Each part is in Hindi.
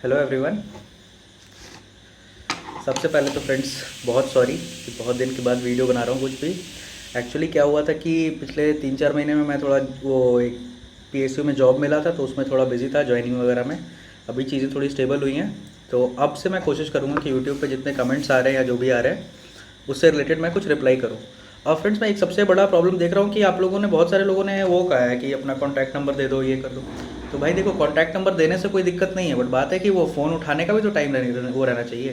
Hello everyone. सबसे पहले तो फ्रेंड्स बहुत सॉरी कि बहुत दिन के बाद वीडियो बना रहा हूँ कुछ भी। एक्चुअली क्या हुआ था कि पिछले 3-4 महीने में मैं थोड़ा वो एक पीएसयू में जॉब मिला था, तो उसमें थोड़ा बिजी था जॉइनिंग वगैरह में। अभी चीज़ें थोड़ी स्टेबल हुई हैं, तो अब से मैं कोशिश करूँगा कि यूट्यूब पे जितने कमेंट्स आ रहे हैं या जो भी आ रहे हैं उससे रिलेटेड मैं कुछ रिप्लाई करूँ। और फ्रेंड्स मैं एक सबसे बड़ा प्रॉब्लम देख रहा हूँ कि आप लोगों ने, बहुत सारे लोगों ने वो कहा है कि अपना कॉन्टैक्ट नंबर दे दो, ये कर दो। तो भाई देखो, कॉन्टैक्ट नंबर देने से कोई दिक्कत नहीं है, बट बात है कि वो फ़ोन उठाने का भी तो टाइम वो रहना चाहिए।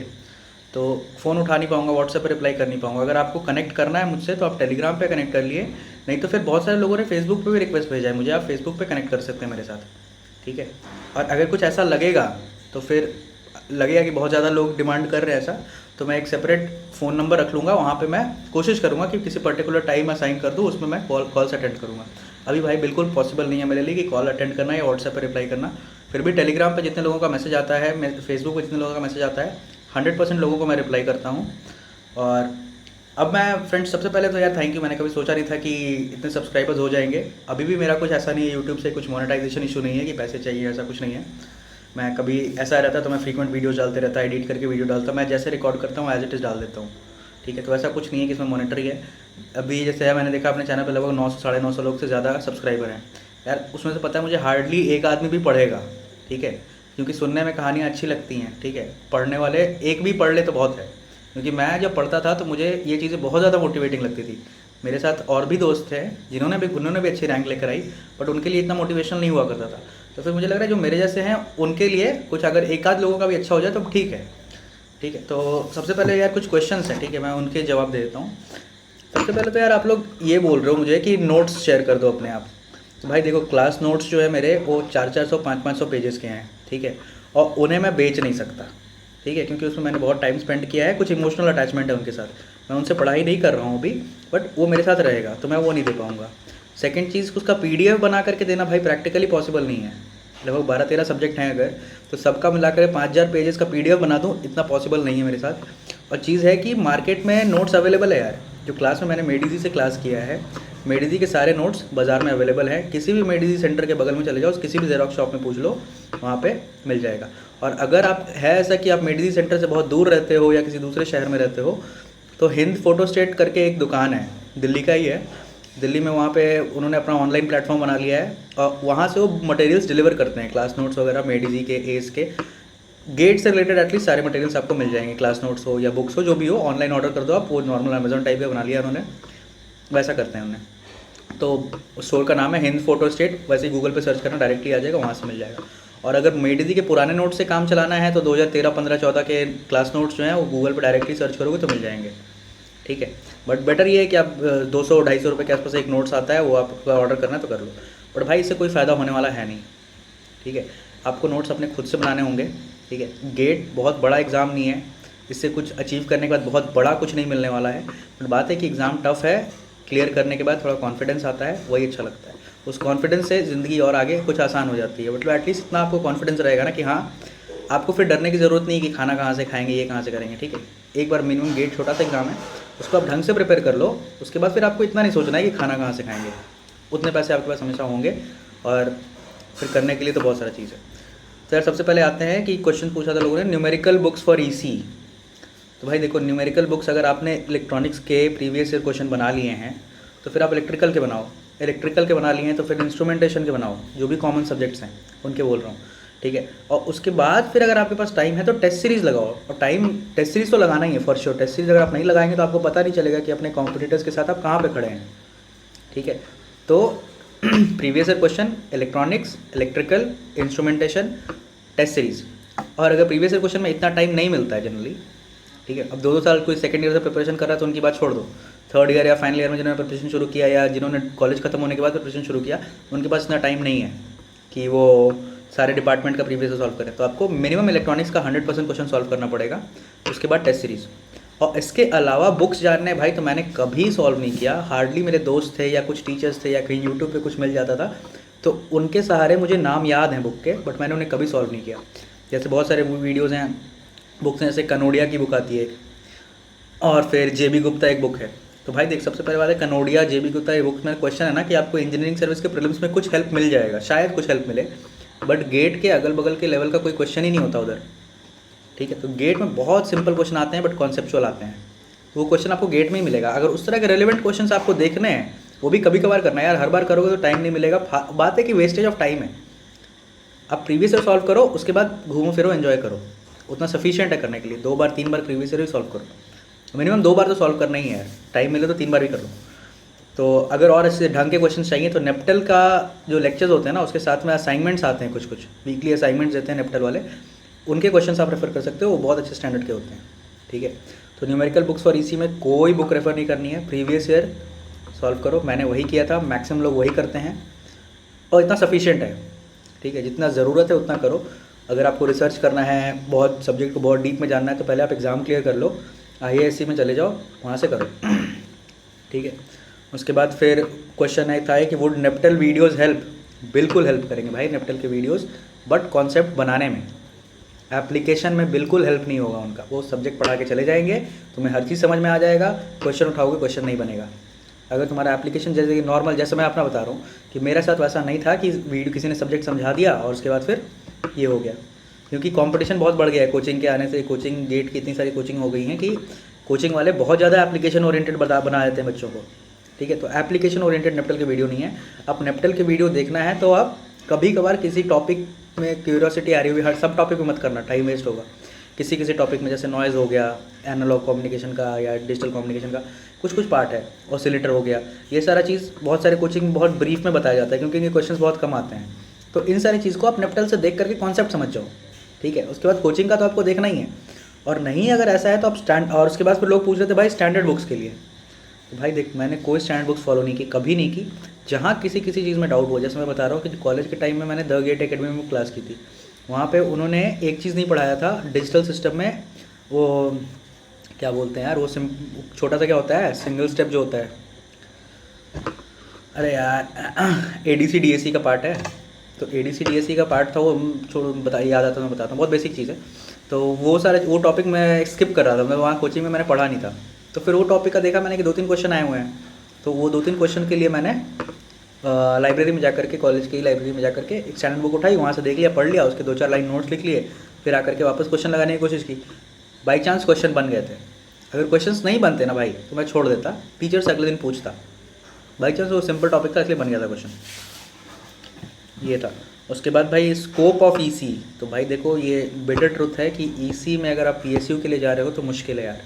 तो फ़ोन उठा नहीं पाऊँगा, व्हाट्सएप पर रिप्लाई कर नहीं पाऊँगा। अगर आपको कनेक्ट करना है मुझसे तो आप टेलीग्राम पे कनेक्ट कर लिए, नहीं तो फिर बहुत सारे लोगों ने फेसबुक पे भी रिक्वेस्ट भेजा है मुझे, आप फेसबुक पे कनेक्ट कर सकते हैं मेरे साथ, ठीक है। और अगर कुछ ऐसा लगेगा तो फिर लगेगा कि बहुत ज़्यादा लोग डिमांड कर रहे हैं ऐसा, तो मैं एक सेपरेट फ़ोन नंबर रख लूँगा, वहाँ पे मैं कोशिश करूँगा कि किसी पर्टिकुलर टाइम असाइन कर दूँ, उसमें मैं कॉल्स अटेंड करूँगा। अभी भाई बिल्कुल पॉसिबल नहीं है मेरे लिए कि कॉल अटेंड करना या व्हाट्सएप पर रिप्लाई करना। फिर भी टेलीग्राम पे जितने लोगों का मैसेज आता है, फेसबुक पे जितने लोगों का मैसेज आता है, 100% लोगों को मैं रिप्लाई करता हूँ। और अब मैं फ्रेंड्स सबसे पहले तो यार थैंक यू, मैंने कभी सोचा नहीं था कि इतने सब्सक्राइबर्स हो जाएंगे। अभी भी मेरा कुछ ऐसा नहीं है, यूट्यूब से कुछ मोनेटाइजेशन इशू नहीं है कि पैसे चाहिए, ऐसा कुछ नहीं है। मैं कभी ऐसा रहता तो मैं फ्रीक्वेंट वीडियोस डालते रहता, एडिट करके वीडियो डालता, मैं जैसे रिकॉर्ड करता हूँ एज इट इज़ डाल देता हूँ, ठीक है। तो ऐसा कुछ नहीं है कि इसमें मॉनिटरी है। अभी जैसे है, मैंने देखा अपने चैनल पे लगभग 900 950 लोग से ज़्यादा सब्सक्राइबर हैं यार। उसमें से पता है मुझे हार्डली एक आदमी भी पढ़ेगा, ठीक है, क्योंकि सुनने में कहानियाँ अच्छी लगती हैं, ठीक है। पढ़ने वाले एक भी पढ़ ले तो बहुत है, क्योंकि मैं जब पढ़ता था तो मुझे ये चीज़ें बहुत ज़्यादा मोटिवेटिंग लगती थी। मेरे साथ और भी दोस्त थे उन्होंने भी अच्छी रैंक लेकर आई, बट उनके लिए इतना मोटिवेशनल नहीं हुआ करता था। तो फिर मुझे लग रहा है जो मेरे जैसे हैं उनके लिए कुछ, अगर एक आध लोगों का भी अच्छा हो जाए तो ठीक है, ठीक है। तो सबसे पहले यार कुछ क्वेश्चंस हैं, ठीक है, मैं उनके जवाब दे देता हूँ। सबसे पहले तो यार आप लोग ये बोल रहे हो मुझे कि नोट्स शेयर कर दो अपने आप। तो भाई देखो, क्लास नोट्स जो है मेरे वो 400-400 500-500 पेजेस के हैं, ठीक है। और उन्हें मैं बेच नहीं सकता, ठीक है, क्योंकि उसमें मैंने बहुत टाइम स्पेंड किया है, कुछ इमोशनल अटैचमेंट है उनके साथ। मैं उनसे पढ़ाई नहीं कर रहा हूँ अभी, बट वो मेरे साथ रहेगा तो मैं वो नहीं दे पाऊँगा। सेकेंड चीज़, उसका पीडीएफ बना करके देना भाई प्रैक्टिकली पॉसिबल नहीं है। लगभग 12-13 सब्जेक्ट हैं अगर, तो सबका मिलाकर 5000 पेजेस का पीडीएफ बना दूँ, इतना पॉसिबल नहीं है मेरे साथ। और चीज़ है कि मार्केट में नोट्स अवेलेबल है यार। जो क्लास में मैंने मेडिजी से क्लास किया है, मेडिजी के सारे नोट्स बाज़ार में अवेलेबल हैं। किसी भी मेडिजी सेंटर के बगल में चले जाओ, किसी भी जेरोक्स शॉप में पूछ लो, वहाँ पे मिल जाएगा। और अगर आप है ऐसा कि आप मेडिजी सेंटर से बहुत दूर रहते हो या किसी दूसरे शहर में रहते हो, तो हिंद फ़ोटो स्टेट करके एक दुकान है, दिल्ली का ही है। दिल्ली में वहाँ पे उन्होंने अपना ऑनलाइन प्लेटफॉर्म बना लिया है, और वहाँ से वो मटेरियल्स डिलीवर करते हैं, क्लास नोट्स वगैरह मेडिजी के, एस के, गेट से रिलेटेड एटलीस्ट सारे मटेरियल्स आपको मिल जाएंगे। क्लास नोट्स हो या बुक्स हो, जो भी हो, ऑनलाइन ऑर्डर कर दो आप। वो नॉर्मल अमेजोन टाइप का बना लिया उन्होंने, वैसा करते हैं उन्हें। तो स्टोर का नाम है हिंद फोटो स्टेट, वैसे ही गूगल पे सर्च करना डायरेक्टली आ जाएगा, वहाँ से मिल जाएगा। और अगर मेडिजी के पुराने नोट से काम चलाना है तो 2013, 15, 14 के क्लास नोट्स जो हैं वो गूगल पे डायरेक्टली सर्च करोगे तो मिल जाएंगे, ठीक है। बट बेटर ये है कि आप 200-250 रुपये के आसपास एक नोट्स आता है, वो आपको ऑर्डर करना है तो कर लो। बट भाई इससे कोई फ़ायदा होने वाला है नहीं, ठीक है। आपको नोट्स अपने खुद से बनाने होंगे, ठीक है। गेट बहुत बड़ा एग्ज़ाम नहीं है, इससे कुछ अचीव करने के बाद बहुत बड़ा कुछ नहीं मिलने वाला है। बट बात है कि एग्ज़ाम टफ़ है, क्लियर करने के बाद थोड़ा कॉन्फिडेंस आता है, वही अच्छा लगता है। उस कॉन्फिडेंस से ज़िंदगी और आगे कुछ आसान हो जाती है। मतलब एटलीस्ट इतना आपको कॉन्फिडेंस रहेगा ना कि हाँ, आपको फिर डरने की ज़रूरत नहीं कि खाना कहाँ से खाएंगे, ये कहाँ से करेंगे, ठीक है। एक बार मिनिमम गेट छोटा सा एग्ज़ाम है, उसको आप ढंग से प्रिपेयर कर लो, उसके बाद फिर आपको इतना नहीं सोचना है कि खाना कहाँ से खाएंगे। उतने पैसे आपके पास हमेशा होंगे, और फिर करने के लिए तो बहुत सारा चीज़ है। तो यार सबसे पहले आते हैं कि क्वेश्चन पूछा था लोगों ने, न्यूमेरिकल बुक्स फॉर ईसी। तो भाई देखो, न्यूमेरिकल बुक्स अगर आपने इलेक्ट्रॉनिक्स के प्रीवियस ईयर क्वेश्चन बना लिए हैं तो फिर आप इलेक्ट्रिकल के बनाओ। इलेक्ट्रिकल के बना लिए हैं तो फिर इंस्ट्रूमेंटेशन के बनाओ, जो भी कॉमन सब्जेक्ट्स हैं उनके बोल रहा हूँ, ठीक है। और उसके बाद फिर अगर आपके पास टाइम है तो टेस्ट सीरीज़ लगाओ। और टेस्ट सीरीज़ तो लगाना ही है फॉर श्योर। टेस्ट सीरीज़ अगर आप नहीं लगाएंगे तो आपको पता नहीं चलेगा कि अपने कॉम्पिटिटर्स के साथ आप कहाँ पे खड़े हैं, ठीक है। तो previous year question, electronics, electrical, instrumentation, test series. और अगर प्रीवियस ईयर क्वेश्चन में इतना टाइम नहीं मिलता है जनरली, ठीक है, अब 2-2 साल कोई सेकंड ईयर से प्रिपरेशन कर रहा है तो उनकी बात छोड़ दो। थर्ड ईयर या फाइनल ईयर में जिन्होंने प्रिपरेशन शुरू किया या जिन्होंने कॉलेज खत्म होने के बाद प्रिपरेशन शुरू किया, उनके पास इतना टाइम नहीं है कि वो सारे डिपार्टमेंट का प्रीवियस सॉल्व करें। तो आपको मिनिमम इलेक्ट्रॉनिक्स का 100% क्वेश्चन सॉल्व करना पड़ेगा, उसके बाद टेस्ट सीरीज़। और इसके अलावा बुक्स जानने भाई तो मैंने कभी सॉल्व नहीं किया। हार्डली मेरे दोस्त थे या कुछ टीचर्स थे या कहीं यूट्यूब पे कुछ मिल जाता था तो उनके सहारे मुझे नाम याद हैं बुक के, बट मैंने उन्हें कभी सॉल्व नहीं किया। जैसे बहुत सारे वीडियोज़ हैं, बुक्स हैं, जैसे कनोडिया की बुक आती है एक, और फिर जेबी गुप्ता एक बुक है। तो भाई देख, सबसे पहले बात है कनोडिया, जेबी गुप्ता ये बुक में क्वेश्चन है ना कि आपको इंजीनियरिंग सर्विस के प्रीलिम्स में कुछ हेल्प मिल जाएगा, शायद कुछ हेल्प मिले। बट गेट के अगल बगल के लेवल का कोई क्वेश्चन ही नहीं होता उधर, ठीक है। तो गेट में बहुत सिंपल क्वेश्चन आते हैं बट कॉन्सेप्चुअल आते हैं, तो वो क्वेश्चन आपको गेट में ही मिलेगा। अगर उस तरह के रेलिवेंट क्वेश्चन आपको देखने हैं, वो भी कभी कभार करना है यार, हर बार करोगे तो टाइम नहीं मिलेगा। बात है कि वेस्टेज ऑफ टाइम है। आप प्रीवियस ईयर सॉल्व करो, उसके बाद घूमो फिरो एंजॉय करो, उतना सफिशिएंट है करने के लिए। 2 बार 3 बार प्रीवियस ईयर ही सॉल्व करो, मिनिमम 2 बार तो सॉल्व करना ही है यार, टाइम मिले तो 3 बार भी कर लो। तो अगर और ऐसे ढंग के क्वेश्चन चाहिए तो नेप्टल का जो लेक्चर्स होते हैं ना, उसके साथ में असाइनमेंट्स आते हैं, कुछ वीकली असाइनमेंट्स देते हैं नेप्टल वाले, उनके क्वेश्चंस आप रेफर कर सकते हो, वो बहुत अच्छे स्टैंडर्ड के होते हैं, ठीक है। तो न्यूमेरिकल बुक्स फॉर ईसी में कोई बुक रेफर नहीं करनी है, प्रीवियस ईयर सॉल्व करो। मैंने वही किया था, मैक्सिमम लोग वही करते हैं और इतना सफिशिएंट है, ठीक है। जितना ज़रूरत है उतना करो। अगर आपको रिसर्च करना है, बहुत सब्जेक्ट को बहुत डीप में जानना है, तो पहले आप एग्ज़ाम क्लियर कर लो, आईएएससी में चले जाओ, वहाँ से करो, ठीक है। उसके बाद फिर क्वेश्चन है था कि वुड नेप्टल वीडियोज़ हेल्प, बिल्कुल हेल्प करेंगे भाई नेप्टल के वीडियोज़, बट कॉन्सेप्ट बनाने में, एप्लीकेशन में बिल्कुल हेल्प नहीं होगा उनका। वो सब्जेक्ट पढ़ा के चले जाएंगे, तुम्हें हर चीज़ समझ में आ जाएगा, क्वेश्चन उठाओगे क्वेश्चन नहीं बनेगा। अगर तुम्हारा एप्लीकेशन जैसे कि नॉर्मल, जैसे मैं अपना बता रहा हूँ कि मेरे साथ वैसा नहीं था कि वीडियो किसी ने सब्जेक्ट समझा दिया और उसके बाद फिर ये हो गया, क्योंकि कंपटीशन बहुत बढ़ गया है कोचिंग के आने से। कोचिंग गेट की इतनी सारी कोचिंग हो गई हैं कि कोचिंग वाले बहुत ज़्यादा एप्लीकेशन ओरिएंटेड बना देते हैं बच्चों को, ठीक है। तो एप्लीकेशन ओरिएंटेड नेप्टल के वीडियो नहीं है। अब नेप्टल के वीडियो देखना है तो आप कभी कभार किसी टॉपिक में क्यूरियोसिटी आ रही हुई, हर सब टॉपिक में मत करना, टाइम वेस्ट होगा। किसी किसी टॉपिक में, जैसे नॉइज़ हो गया, एनालॉग कम्युनिकेशन का या डिजिटल कम्युनिकेशन का कुछ पार्ट है, ऑसिलेटर हो गया, ये सारा चीज़ बहुत सारे कोचिंग में बहुत ब्रीफ में बताया जाता है, क्योंकि इनके क्वेश्चंस बहुत कम आते हैं। तो इन सारी चीज़ को आप नेप्टल से देख करके कॉन्सेप्ट समझ जाओ, ठीक है। उसके बाद कोचिंग का तो आपको देखना ही है, और नहीं अगर ऐसा है तो आप और उसके बाद फिर लोग पूछ रहे थे भाई स्टैंडर्ड बुक्स के लिए, तो भाई देख, मैंने कोई स्टैंडर्ड बुक्स फॉलो नहीं की, कभी नहीं की। जहाँ किसी चीज़ में डाउट हुआ, जैसे मैं बता रहा हूँ कि कॉलेज के टाइम में मैंने द गेट एकेडमी में क्लास की थी, वहाँ पे उन्होंने एक चीज़ नहीं पढ़ाया था डिजिटल सिस्टम में, वो क्या बोलते हैं यार, वो छोटा सा क्या होता है, सिंगल स्टेप जो होता है, अरे यार एडीसी डीएसी का पार्ट है, तो एडीसी डीएसी का पार्ट था वो, याद आता मैं बताता हूँ, बहुत बेसिक चीज़ है। तो वो टॉपिक मैं स्किप कर रहा था, मैं वहाँ कोचिंग में मैंने पढ़ा नहीं था। तो फिर वो टॉपिक का देखा मैंने कि 2-3 क्वेश्चन आए हुए हैं, तो वो 2-3 क्वेश्चन के लिए मैंने लाइब्रेरी में जाकर के, कॉलेज की लाइब्रेरी में जाकर के एक स्टैंडर्ड बुक उठाई, वहाँ से देख लिया, पढ़ लिया, उसके 2-4 लाइन नोट्स लिख लिए, फिर आकर के वापस क्वेश्चन लगाने की कोशिश की। बाई चांस क्वेश्चन बन गए थे। अगर क्वेश्चंस नहीं बनते ना भाई तो मैं छोड़ देता, टीचर से अगले दिन पूछता। बाई चांस वो सिंपल टॉपिक था इसलिए बन गया था क्वेश्चन, ये था। उसके बाद भाई स्कोप ऑफ ईसी, तो भाई देखो ये बेटर ट्रुथ है कि ईसी में अगर आप पीएसयू के लिए जा रहे हो तो मुश्किल है यार,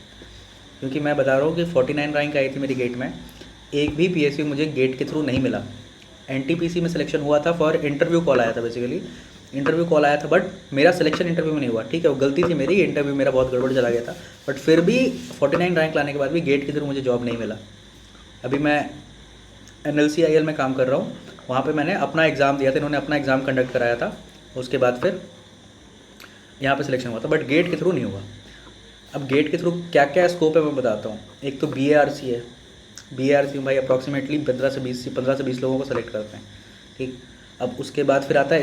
क्योंकि मैं बता रहा हूँ कि 49 रैंक आई थी मेरी गेट में, एक भी पीएसयू मुझे गेट के थ्रू नहीं मिला। एनटीपीसी में सिलेक्शन हुआ था, फॉर इंटरव्यू कॉल आया था, बेसिकली इंटरव्यू कॉल आया था, बट मेरा सिलेक्शन इंटरव्यू में नहीं हुआ, ठीक है। वो गलती थी मेरी, इंटरव्यू मेरा बहुत गड़बड़ चला गया था, बट फिर भी 49 रैंक लाने के बाद भी गेट के थ्रू मुझे जॉब नहीं मिला। अभी मैं NLCIL में काम कर रहा हूँ, वहाँ पे मैंने अपना एग्ज़ाम दिया था, इन्होंने अपना एग्ज़ाम कंडक्ट कराया था, उसके बाद फिर यहाँ पे सिलेक्शन हुआ था, बट गेट के थ्रू नहीं हुआ। अब गेट के थ्रू क्या क्या स्कोप है मैं बताता हूँ। एक तो BARC है, BARC में भाई अप्रॉक्सीमेटली 15 से 20 लोगों को सेलेक्ट करते हैं, ठीक। अब उसके बाद फिर आता है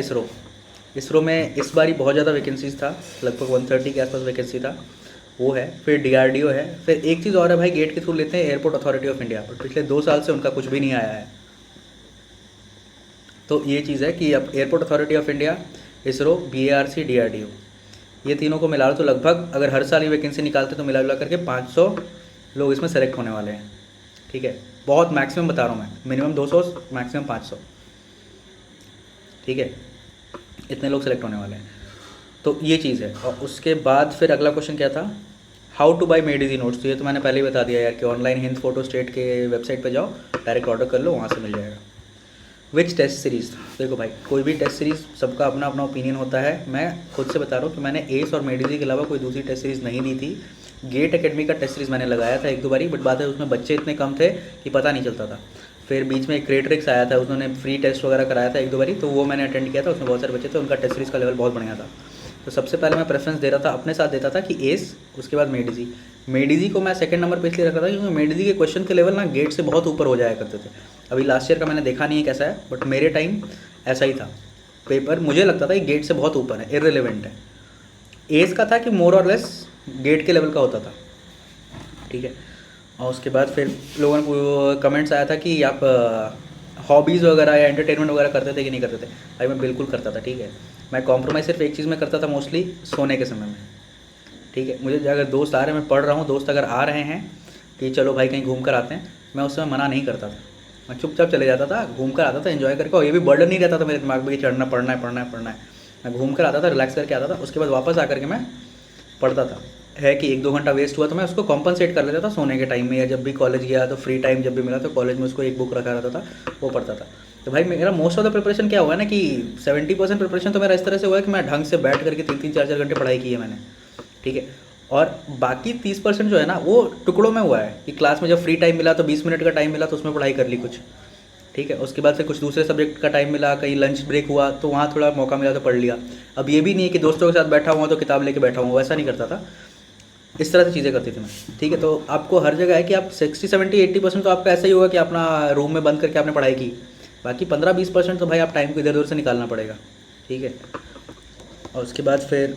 इसरो में इस बार ही बहुत ज़्यादा वैकेंसीज था, लगभग 130 के आसपास वैकेंसी था, वो है। फिर DRDO है। फिर एक चीज़ और है भाई, गेट के थ्रू लेते हैं एयरपोर्ट अथॉरिटी ऑफ इंडिया, पर पिछले 2 साल से उनका कुछ भी नहीं आया है। तो ये चीज़ है कि अब airport authority of India, ISRO, BARC, DRDO, ये तीनों को मिला लो तो लगभग अगर हर साल ये वैकेंसी निकालते तो मिला करके 500 लोग इसमें सेलेक्ट होने वाले हैं, ठीक है। बहुत मैक्सिमम बता रहा हूँ मैं, मिनिमम 200, मैक्सिमम 500, ठीक है। इतने लोग सेलेक्ट होने वाले हैं, तो ये चीज़ है। और उसके बाद फिर अगला क्वेश्चन क्या था, हाउ टू बाई मेडिजी नोट्स, तो ये तो मैंने पहले ही बता दिया यार कि ऑनलाइन हिंद फोटो स्टेट के वेबसाइट पे जाओ, डायरेक्ट ऑर्डर कर लो, वहाँ से मिल जाएगा। विच टेस्ट सीरीज़, देखो भाई कोई भी टेस्ट सीरीज़ सबका अपना अपना ओपिनियन होता है। मैं खुद से बता रहा हूँ कि मैंने एस और मेडिजी के अलावा कोई दूसरी टेस्ट सीरीज़ नहीं दी थी। गेट एकेडमी का टेस्ट सीरीज़ मैंने लगाया था 1-2 बारी, बट बात है उसमें बच्चे इतने कम थे कि पता नहीं चलता था। फिर बीच में एक क्रेट्रिक्स आया था, उन्होंने फ्री टेस्ट वगैरह कराया था 1-2 बारी, तो वो मैंने अटेंड किया था, उसमें बहुत सारे बच्चे थे, उनका टेस्ट सीरीज़ का लेवल बहुत बढ़िया था। तो सबसे पहले मैं प्रेफरेंस दे रहा था, अपने साथ देता था कि एस, उसके बाद मेडिजी को मैं सेकंड नंबर पे इसलिए रखा था क्योंकि मेडिजी के क्वेश्चन के लेवल ना गेट से बहुत ऊपर हो जाया करते थे। अभी लास्ट ईयर का मैंने देखा नहीं है कैसा है, बट मेरे टाइम ऐसा ही था पेपर, मुझे लगता था कि गेट से बहुत ऊपर है, इररिलेवेंट है। एस का था कि मोर और लेस गेट के लेवल का होता था, ठीक है। और उसके बाद फिर लोगों को कमेंट्स आया था कि आप हॉबीज़ वगैरह या एंटरटेनमेंट वगैरह करते थे कि नहीं करते थे? भाई मैं बिल्कुल करता था, ठीक है। मैं कॉम्प्रोमाइज़ सिर्फ एक चीज़ में करता था मोस्टली, सोने के समय में, ठीक है। मुझे अगर दोस्त आ रहे हैं, मैं पढ़ रहा हूँ, दोस्त अगर आ रहे हैं कि चलो भाई कहीं घूम कर आते हैं, मैं उस समय मना नहीं करता था। मैं चुपचाप चले जाता था, घूम कर आता था एंजॉय करके, और ये भी बर्डन नहीं रहता था मेरे दिमाग में कि चढ़ना पढ़ना है पढ़ना है पढ़ना है। मैं घूम कर आता था, रिलैक्स करके आता था, उसके बाद वापस आकर के मैं पढ़ता था। है कि 1-2 घंटा वेस्ट हुआ तो मैं उसको कॉम्पनसेट कर लेता था सोने के टाइम में, या जब भी कॉलेज गया तो फ्री टाइम जब भी मिला तो कॉलेज में उसको एक बुक रखा रहता था, वो पढ़ता था। तो भाई मेरा मोस्ट ऑफ द प्रिपरेशन क्या हुआ है ना कि 70% प्रिपरेशन तो मेरा इस तरह से हुआ है कि मैं ढंग से बैठ करके 3-3 4-4 घंटे पढ़ाई की है मैंने, ठीक है। और बाकी 30% जो है ना वो टुकड़ों में हुआ है कि क्लास में जब फ्री टाइम मिला तो 20 मिनट का टाइम मिला तो उसमें पढ़ाई कर ली कुछ, ठीक है। उसके बाद फिर कुछ दूसरे सब्जेक्ट का टाइम मिला, कहीं लंच ब्रेक हुआ तो वहाँ थोड़ा मौका मिला तो पढ़ लिया। अब ये भी नहीं है कि दोस्तों के साथ बैठा हुआ तो किताब लेके बैठा हूँ, वैसा नहीं करता था। इस तरह से चीज़ें करती थी मैं, ठीक है। तो आपको हर जगह है कि आप 60-70-80% तो आपका ऐसा ही होगा कि अपना रूम में बंद करके आपने पढ़ाई की, बाकी 15-20% तो भाई आप टाइम को इधर उधर से निकालना पड़ेगा, ठीक है। और उसके बाद फिर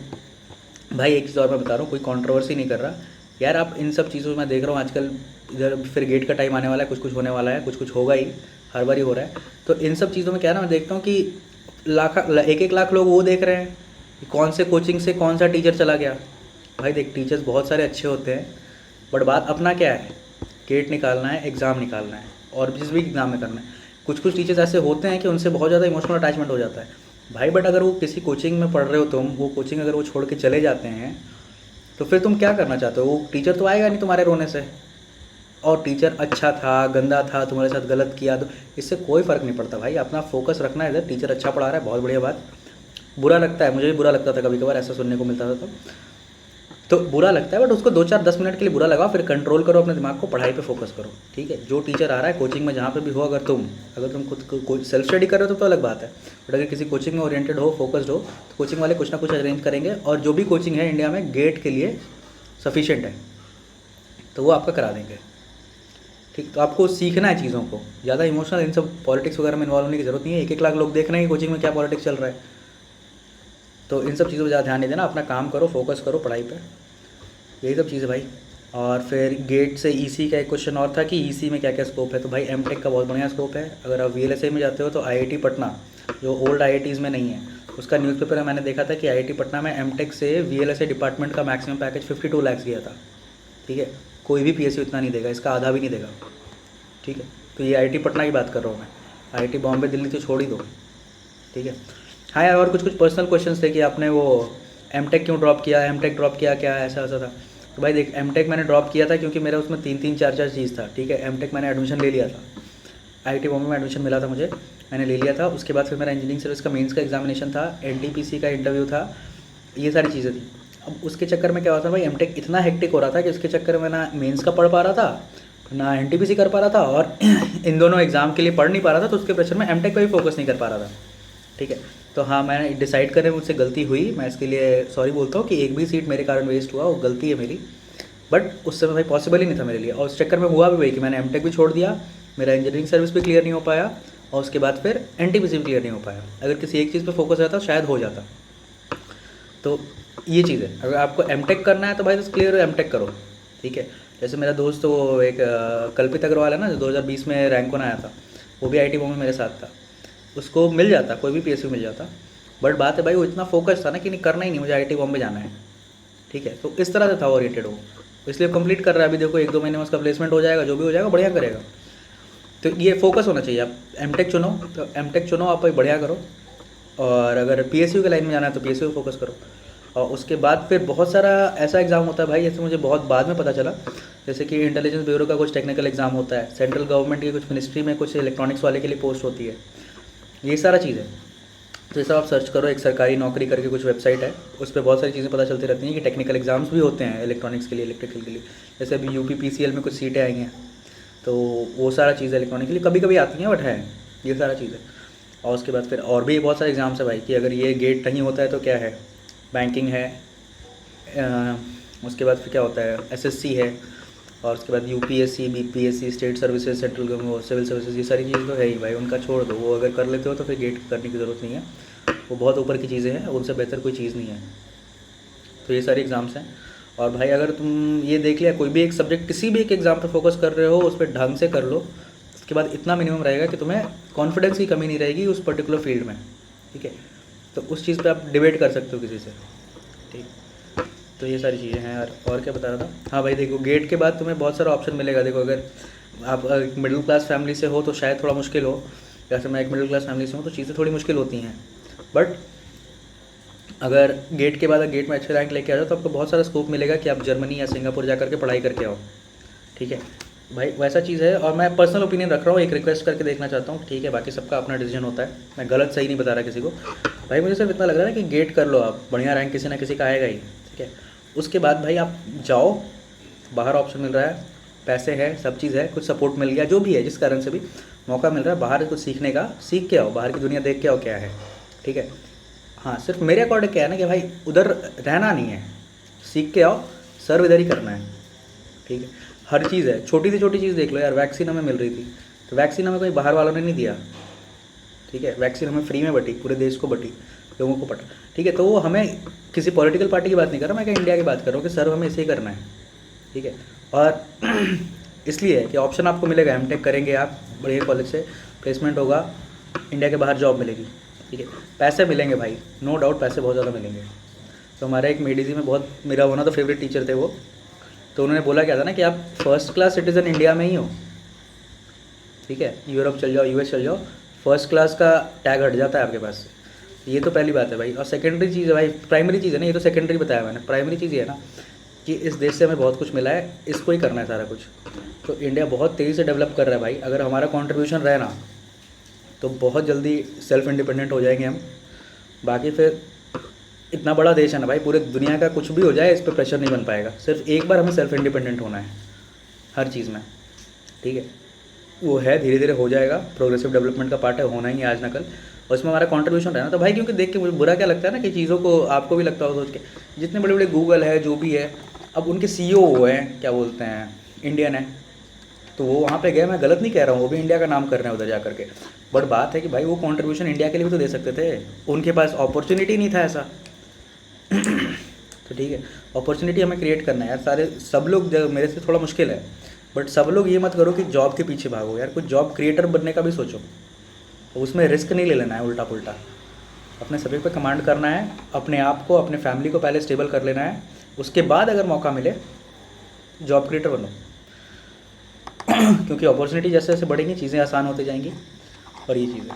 भाई एक चीज़ और मैं बता रहा हूँ, कोई कंट्रोवर्सी नहीं कर रहा यार, आप इन सब चीज़ों में मैं देख रहा हूँ आजकल, इधर फिर गेट का टाइम आने वाला है, कुछ कुछ होने वाला है, कुछ कुछ होगा ही, हर बार ही हो रहा है। तो इन सब चीज़ों में क्या है ना, मैं देखता हूँ कि 1-1 लाख लोग वो देख रहे हैं कि कौन से कोचिंग से कौन सा टीचर चला गया। भाई देख, टीचर्स बहुत सारे अच्छे होते हैं, बट बात अपना क्या है, गेट निकालना है, एग्ज़ाम निकालना है, और जिस भी एग्ज़ाम में करना है। कुछ कुछ टीचर्स ऐसे होते हैं कि उनसे बहुत ज़्यादा इमोशनल अटैचमेंट हो जाता है भाई। बट अगर वो किसी कोचिंग में पढ़ रहे हो तुम, वो कोचिंग अगर वो छोड़ के चले जाते हैं तो फिर तुम क्या करना चाहते हो? वो टीचर तो आएगा नहीं तुम्हारे रोने से, और टीचर अच्छा था गंदा था तुम्हारे साथ गलत किया तो इससे कोई फ़र्क नहीं पड़ता भाई। अपना फोकस रखना है इधर, टीचर अच्छा पढ़ा रहा है, बहुत बढ़िया बात। बुरा लगता है, मुझे भी बुरा लगता था कभी कभार, ऐसा सुनने को मिलता था तो बुरा लगता है, बट उसको 2-4-10 मिनट के लिए बुरा लगाओ, फिर कंट्रोल करो अपने दिमाग को, पढ़ाई पे फोकस करो, ठीक है। जो टीचर आ रहा है कोचिंग में जहाँ पे भी हो, अगर तुम खुद को सेल्फ स्टडी कर रहे हो तो अलग बात है, बट अगर किसी कोचिंग में ओरिएंटेड हो, फोकस्ड हो, तो कोचिंग वाले कुछ ना कुछ अरेंज करेंगे, और जो भी कोचिंग है इंडिया में गेट के लिए सफिशिएंट है तो वो आपका करा देंगे, ठीक। तो आपको सीखना है चीज़ों को, ज़्यादा इमोशनल इन सब पॉलिटिक्स वगैरह में इन्वॉल्व होने की ज़रूरत नहीं है। 1-1 लाख लोग देख रहे हैं कि कोचिंग में क्या पॉलिटिक्स चल रहा है, तो इन सब चीज़ों पर ज़्यादा ध्यान नहीं देना, अपना काम करो, फोकस करो पढ़ाई पर, यही सब चीज़ है भाई। और फिर गेट से ईसी का एक क्वेश्चन और था कि ईसी में क्या क्या स्कोप है, तो भाई एमटेक का बहुत बढ़िया स्कोप है। अगर आप वीएलएसए में जाते हो तो आईआईटी पटना, जो ओल्ड आईआईटीज़ में नहीं है, उसका न्यूज़पेपर में मैंने देखा था कि आईआईटी पटना में एमटेक से वीएलएसए डिपार्टमेंट का मैक्सिमम पैकेज 52 लाख गया था, ठीक है। कोई भी पीएसयू इतना नहीं देगा, इसका आधा भी नहीं देगा, ठीक है। तो ये आईआईटी पटना की बात कर रहा हूँ मैं, आईआईटी बॉम्बे दिल्ली तो छोड़ ही दो, ठीक है। हाँ यार, और कुछ कुछ पर्सनल क्वेश्चंस थे कि आपने वो एमटेक क्यों ड्रॉप किया, एमटेक ड्रॉप किया क्या, ऐसा ऐसा था। तो भाई देख, एमटेक मैंने ड्रॉप किया था क्योंकि मेरा उसमें 3-3 4-4 चीज़ था, ठीक है। एमटेक मैंने एडमिशन ले लिया था, आईआईटी बॉम्बे में एडमिशन मिला था मुझे, मैंने ले लिया था। उसके बाद फिर मेरा इंजीनियरिंग सर्विस का मेंस का एग्जामिनेशन था, एनटीपीसी का इंटरव्यू था, ये सारी चीज़ें थी। अब उसके चक्कर में क्या होता भाई, एमटेक इतना हेक्टिक हो रहा था कि उसके चक्कर में ना मेंस का पढ़ पा रहा था, ना एनटीपीसी कर पा रहा था, और इन दोनों एग्ज़ाम के लिए पढ़ नहीं पा रहा था, तो उसके प्रेशर में एमटेक पर भी फोकस नहीं कर पा रहा था, ठीक है। तो हाँ, मैंने डिसाइड करने में मुझसे गलती हुई, मैं इसके लिए सॉरी बोलता हूँ कि एक भी सीट मेरे कारण वेस्ट हुआ, वो गलती है मेरी। बट उस समय भाई पॉसिबल ही नहीं था मेरे लिए, और उस चक्कर में हुआ भी वही कि मैंने एमटेक भी छोड़ दिया, मेरा इंजीनियरिंग सर्विस भी क्लियर नहीं हो पाया, और उसके बाद फिर एनटीपीसी भी क्लियर नहीं हो पाया। अगर किसी एक चीज़ पे फोकस रहता शायद हो जाता। तो ये चीज़ है, अगर आपको एमटेक करना है तो भाई तो क्लियर हो, एमटेक करो, ठीक है। जैसे मेरा दोस्त वो एक कल्पित अग्रवाल है ना, जो 2020 में रैंक वन आया था, वो भी आईआईटी बॉम्बे मेरे साथ था, उसको मिल जाता, कोई भी पीएसयू मिल जाता। बट बात है भाई, वो इतना फोकस था ना कि नहीं करना ही नहीं, मुझे आईआईटी बॉम्बे जाना है, ठीक है। तो इस तरह से था ओरिएंटेड वो, इसलिए कंप्लीट कर रहा है। अभी देखो 1-2 महीने में उसका प्लेसमेंट हो जाएगा, जो भी हो जाएगा बढ़िया करेगा। तो ये फोकस होना चाहिए, आप एमटेक चुनो तो एमटेक चुनो, आप बढ़िया करो। और अगर पीएसयू के लाइन में जाना है तो पीएसयू फोकस करो। और उसके बाद फिर बहुत सारा ऐसा एग्ज़ाम होता है भाई, जैसे मुझे बहुत बाद में पता चला, जैसे कि इंटेलिजेंस ब्यूरो का कुछ टेक्निकल एग्ज़ाम होता है, सेंट्रल गवर्नमेंट की कुछ मिनिस्ट्री में कुछ इलेक्ट्रॉनिक्स वाले के लिए पोस्ट होती है, ये सारा चीज़ है। तो ये सब आप सर्च करो, एक सरकारी नौकरी करके कुछ वेबसाइट है, उस पर बहुत सारी चीज़ें पता चलती रहती हैं कि टेक्निकल एग्जाम्स भी होते हैं इलेक्ट्रॉनिक्स के लिए, इलेक्ट्रिकल के लिए। जैसे अभी यूपीपीसीएल में कुछ सीटें आई हैं, तो वो सारा चीज़ इलेक्ट्रॉनिक के लिए कभी कभी आती हैं, बट है ये सारा चीज़ है। और उसके बाद फिर और भी बहुत सारे एग्ज़ाम्स है भाई, कि अगर ये गेट नहीं होता है तो क्या है, बैंकिंग है, उसके बाद फिर क्या होता है, एसएससी है, और उसके बाद UPSC, BPSC, state services, central government, civil services, ये सारी चीज़ तो है ही भाई, उनका छोड़ दो, वो अगर कर लेते हो तो फिर गेट करने की ज़रूरत नहीं है, वो बहुत ऊपर की चीज़ें हैं, उनसे बेहतर कोई चीज़ नहीं है। तो ये सारे एग्ज़ाम्स हैं। और भाई अगर तुम ये देख लिया, कोई भी एक सब्जेक्ट किसी भी एक एग्ज़ाम पर फोकस कर रहे हो, उस पर ढंग से कर लो, उसके बाद इतना मिनिमम रहेगा कि तुम्हें कॉन्फिडेंस की कमी नहीं रहेगी उस पर्टिकुलर फील्ड में, ठीक है। तो उस चीज़ पे आप डिबेट कर सकते हो किसी से, ठीक। तो ये सारी चीज़ें हैं यार। और क्या बता रहा था, हाँ भाई देखो गेट के बाद तुम्हें बहुत सारा ऑप्शन मिलेगा। देखो अगर आप एक मिडिल क्लास फैमिली से हो तो शायद थोड़ा मुश्किल हो, जैसे मैं एक मिडिल क्लास फैमिली से हूँ तो चीज़ें थोड़ी मुश्किल होती हैं। बट अगर गेट के बाद गेट में अच्छे रैंक लेके आ जाओ तो आपको बहुत सारा स्कोप मिलेगा कि आप जर्मनी या सिंगापुर जा करके पढ़ाई करके आओ, ठीक है भाई। वैसा चीज़ है। और मैं पर्सनल ओपिनियन रख रहा हूँ, एक रिक्वेस्ट करके देखना चाहता हूँ, ठीक है। बाकी सबका अपना डिसीजन होता है, मैं गलत सही नहीं बता रहा किसी को भाई। मुझे सिर्फ इतना लग रहा है ना कि गेट कर लो आप, बढ़िया रैंक किसी ना किसी का आएगा ही, ठीक है। उसके बाद भाई आप जाओ, बाहर ऑप्शन मिल रहा है, पैसे है, सब चीज़ है, कुछ सपोर्ट मिल गया, जो भी है, जिस कारण से भी मौका मिल रहा है बाहर कुछ सीखने का, सीख के आओ, बाहर की दुनिया देख के आओ क्या है, ठीक है। हाँ सिर्फ मेरे अकॉर्डिंग क्या है ना कि भाई उधर रहना नहीं है, सीख के आओ, सर्व इधर ही करना है, ठीक है। हर चीज़ है, छोटी से छोटी चीज़ देख लो यार, वैक्सीन हमें मिल रही थी तो वैक्सीन हमें कोई बाहर वालों ने नहीं दिया, ठीक है। वैक्सीन हमें फ्री में बटी, पूरे देश को बटी, लोगों को पटा, ठीक है। तो वो हमें किसी पॉलिटिकल पार्टी की बात नहीं कर रहा मैं, क्या इंडिया की बात कर रहा हूँ कि सर्व हमें इसे ही करना है, ठीक है। और इसलिए है कि ऑप्शन आपको मिलेगा, एमटेक करेंगे आप बढ़िया कॉलेज से, प्लेसमेंट होगा, इंडिया के बाहर जॉब मिलेगी, ठीक है। पैसे मिलेंगे भाई, नो डाउट पैसे बहुत ज़्यादा मिलेंगे। तो हमारे एक मेडीजी में बहुत, मेरा one of the favourite teacher थे वो, तो उन्होंने बोला क्या था ना कि आप फर्स्ट क्लास सिटीज़न इंडिया में ही हो, ठीक है। यूरोप चल जाओ, यूएस चल जाओ, फर्स्ट क्लास का टैग हट जाता है आपके पास से। ये तो पहली बात है भाई। और सेकेंडरी चीज़ है भाई, प्राइमरी चीज़ है ना, ये तो सेकेंडरी बताया मैंने, प्राइमरी चीज़ ये है ना कि इस देश से हमें बहुत कुछ मिला है, इसको ही करना है सारा कुछ। तो इंडिया बहुत तेज़ी से डेवलप कर रहा है भाई, अगर हमारा कॉन्ट्रीब्यूशन रहे ना तो बहुत जल्दी सेल्फ इंडिपेंडेंट हो जाएंगे हम। बाकी फिर इतना बड़ा देश है ना भाई, पूरे दुनिया का कुछ भी हो जाए इस पर प्रेशर नहीं बन पाएगा। सिर्फ एक बार हमें सेल्फ इंडिपेंडेंट होना है हर चीज़ में, ठीक है। वो है, धीरे धीरे हो जाएगा, प्रोग्रेसिव डेवलपमेंट का पार्ट है, होना ही है आज ना कल। और उसमें हमारा कंट्रीब्यूशन रहना तो भाई, क्योंकि देख के मुझे बुरा क्या लगता है ना कि चीज़ों को आपको भी लगता हो सोच के, जितने बड़े बड़े गूगल है जो भी है, अब उनके CEO हैं, क्या बोलते हैं, इंडियन है, तो वो वहाँ पे गए, मैं गलत नहीं कह रहा हूँ, वो भी इंडिया का नाम कर रहे हैं उधर जा करके। बट बात है कि भाई वो कंट्रीब्यूशन इंडिया के लिए भी तो दे सकते थे, उनके पास अपॉर्चुनिटी नहीं था ऐसा। तो ठीक है, अपॉर्चुनिटी हमें क्रिएट करना है यार। सारे सब लोग, मेरे से थोड़ा मुश्किल है, बट सब लोग ये मत करो कि जॉब के पीछे भागो यार, कुछ जॉब क्रिएटर बनने का भी सोचो। तो उसमें रिस्क नहीं ले लेना है उल्टा पुल्टा, अपने सभी पे कमांड करना है, अपने आप को, अपने फैमिली को पहले स्टेबल कर लेना है, उसके बाद अगर मौका मिले जॉब क्रिएटर बनो। क्योंकि अपॉर्चुनिटी जैसे जैसे बढ़ेंगी चीज़ें आसान होती जाएंगी, और ये चीज़ें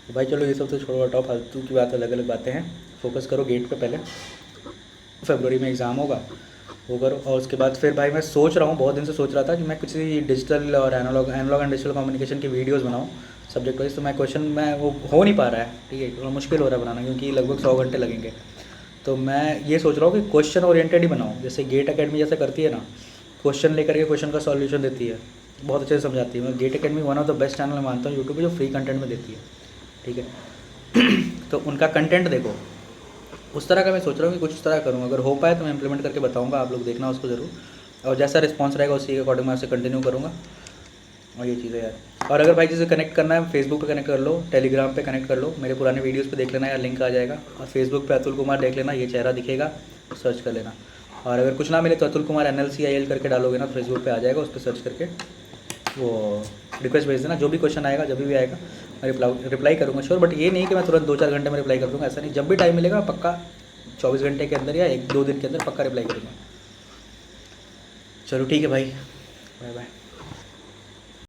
तो भाई चलो ये सब तो छोड़ो, हटाओ, फालतू की बात, अलग अलग बातें हैं। फोकस करो गेट पे, पहले फरवरी में एग्ज़ाम होगा वो करो। और उसके बाद फिर भाई मैं सोच रहा हूँ, बहुत दिन से सोच रहा था कि मैं कुछ डिजिटल और एनालॉग एंड डिजिटल कम्युनिकेशन की वीडियोज़ बनाऊँ सब्जेक्ट वाइज। तो मैं क्वेश्चन में वो हो नहीं पा रहा है, ठीक है, थोड़ा मुश्किल हो रहा है बनाना, क्योंकि लगभग 100 घंटे लगेंगे। तो मैं ये सोच रहा हूँ कि क्वेश्चन ओरिएंटेड ही बनाऊँ, जैसे गेट अकेडमी जैसे करती है ना, क्वेश्चन लेकर के क्वेश्चन का सॉल्यूशन देती है, बहुत अच्छे से समझाती है। मैं GATE academy one of the best channel मानता हूँ यूट्यूब पे जो फ्री कंटेंट में देती है, ठीक है। तो उनका कंटेंट देखो, उस तरह का मैं सोच रहा हूँ कि कुछ उस तरह करूँ, अगर हो पाए तो मैं इंप्लीमेंट करके बताऊँगा, आप लोग देखना उसको ज़रूर, और जैसा रिस्पॉन्स रहेगा उसी के अकॉर्डिंग मैं उसे कंटिन्यू करूँगा। और ये चीज़ है यार। और अगर भाई जिसे कनेक्ट करना है, फेसबुक पे कनेक्ट कर लो, टेलीग्राम पे कनेक्ट कर लो, मेरे पुराने वीडियोस पे देख लेना यार, लिंक आ जाएगा। और फेसबुक पे अतुल कुमार देख लेना, ये चेहरा दिखेगा, सर्च कर लेना। और अगर कुछ ना मिले तो अतुल कुमार NLCIL करके डालोगे ना, फेसबुक पे आ जाएगा, उस पर सर्च करके वो रिक्वेस्ट भेज देना। जो भी क्वेश्चन आएगा, जब भी आएगा, मैं रिप्लाई करूँगा श्योर। बट ये नहीं कि मैं तुरंत 2-4 घंटे में रिप्लाई कर दूँगा, ऐसा नहीं। जब भी टाइम मिलेगा पक्का 24 घंटे के अंदर या 1-2 दिन के अंदर पक्का रिप्लाई करूँगा। चलो ठीक है भाई, बाय बाय।